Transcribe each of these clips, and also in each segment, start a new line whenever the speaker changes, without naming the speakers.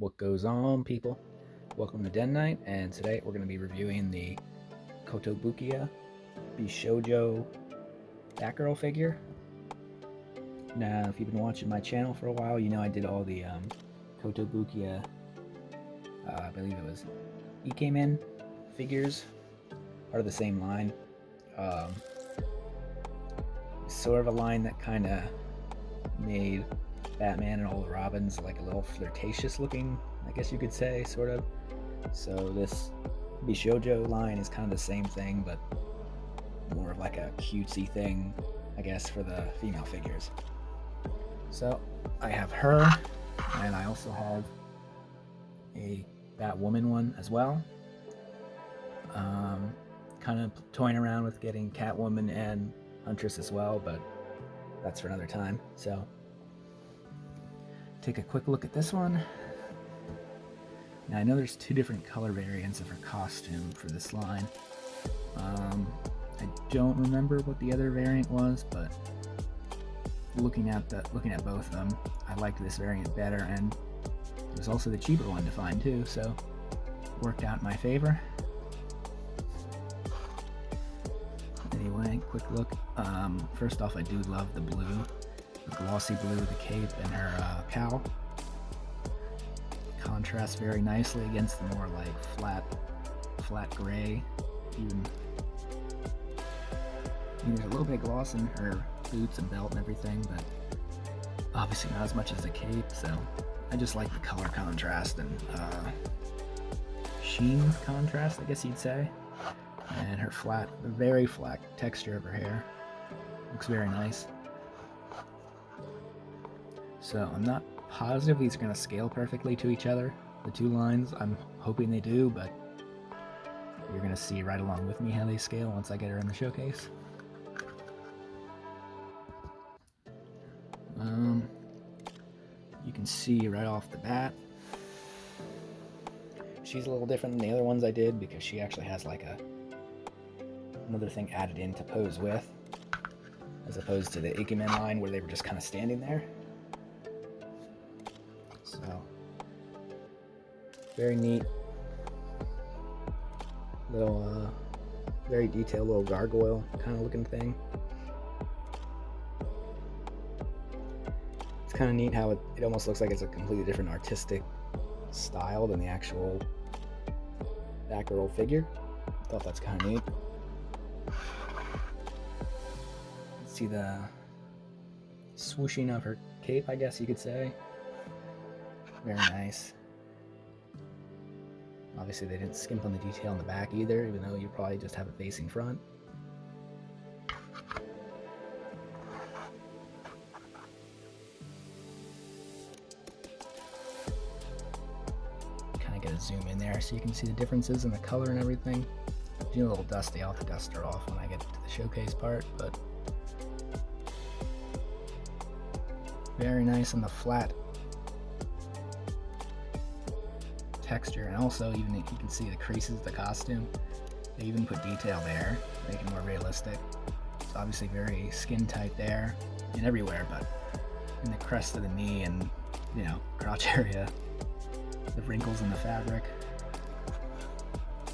What goes on, people? Welcome to Den Night, and today we're going to be reviewing the Kotobukiya Bishoujo Batgirl figure. Now, if you've been watching my channel for a while, you know I did all the Kotobukiya, I believe it was Ikemen figures, part of the same line. Sort of a line that kind of made Batman and all the Robins like a little flirtatious looking, I guess you could say, sort of. So this Bishoujo line is kind of the same thing, but more of like a cutesy thing, I guess, for the female figures. So I have her, and I also have a Batwoman one as well. Kind of toying around with getting Catwoman and Huntress as well, but that's for another time. So take a quick look at this one. Now I know there's two different color variants of her costume for this line. I don't remember what the other variant was, but looking at both of them, I liked this variant better, and it was also the cheaper one to find too, so it worked out in my favor. Anyway, quick look. First off, I do love the blue, the glossy blue, the cape, and her cowl. Contrasts very nicely against the more like flat gray. Even there's a little bit of gloss in her boots and belt and everything, but obviously not as much as the cape. So I just like the color contrast and sheen contrast, I guess you'd say. And her very flat texture of her hair looks very nice. So I'm not positive these are going to scale perfectly to each other, the two lines. I'm hoping they do, but you're going to see right along with me how they scale once I get her in the showcase. You can see right off the bat, she's a little different than the other ones I did because she actually has like another thing added in to pose with, as opposed to the Ikemen line where they were just kind of standing there. So, very neat little, very detailed little gargoyle kind of looking thing. It's kind of neat how it almost looks like it's a completely different artistic style than the actual Batgirl figure. I thought that's kind of neat. See the swooshing of her cape, I guess you could say. Very nice. Obviously they didn't skimp on the detail in the back either, even though you probably just have it facing front. Kind of get a zoom in there so you can see the differences in the color and everything. It's a little dusty. I'll have to dust her off when I get to the showcase part, but very nice on the flat texture, and also even you can see the creases of the costume. They even put detail there, make it more realistic. It's obviously very skin tight there and everywhere, but in the crest of the knee and, you know, crotch area, the wrinkles in the fabric,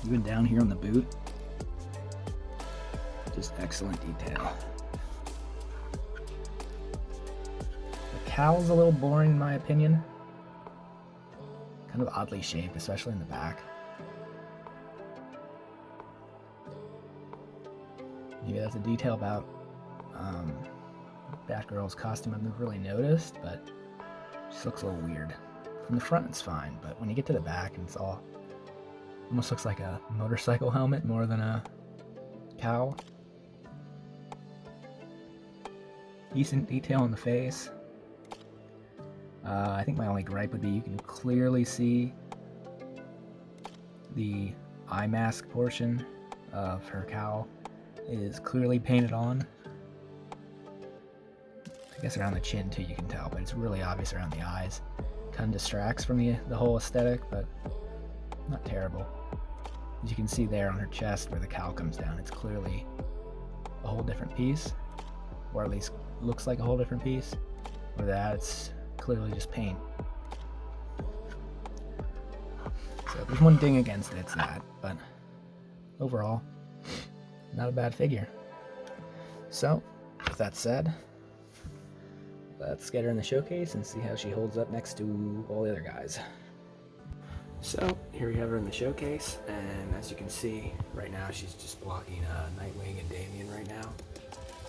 even down here on the boot, just excellent detail. The cowl's a little boring in my opinion. Kind of oddly shaped, especially in the back. Maybe that's a detail about Batgirl's costume I've never really noticed, but it just looks a little weird. From the front it's fine, but when you get to the back and it's all almost looks like a motorcycle helmet more than a cowl. Decent detail on the face. I think my only gripe would be you can clearly see the eye mask portion of her cowl is clearly painted on. I guess around the chin too you can tell, but it's really obvious around the eyes. Kind of distracts from the whole aesthetic, but not terrible. As you can see there on her chest where the cowl comes down, it's clearly a whole different piece, or at least looks like a whole different piece. Or that it's clearly just paint. So there's one ding against it, it's that, but overall, not a bad figure. So, with that said, let's get her in the showcase and see how she holds up next to all the other guys. So, here we have her in the showcase, and as you can see, right now she's just blocking Nightwing and Damian right now.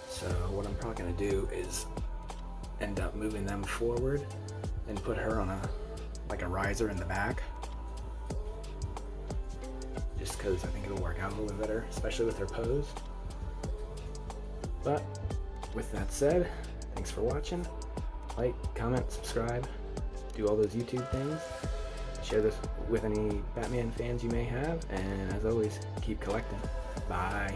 So what I'm probably going to do is end up moving them forward and put her on like a riser in the back. Just because I think it'll work out a little bit better, especially with her pose. But with that said, thanks for watching. Like, comment, subscribe, do all those YouTube things. Share this with any Batman fans you may have, and as always, keep collecting. Bye.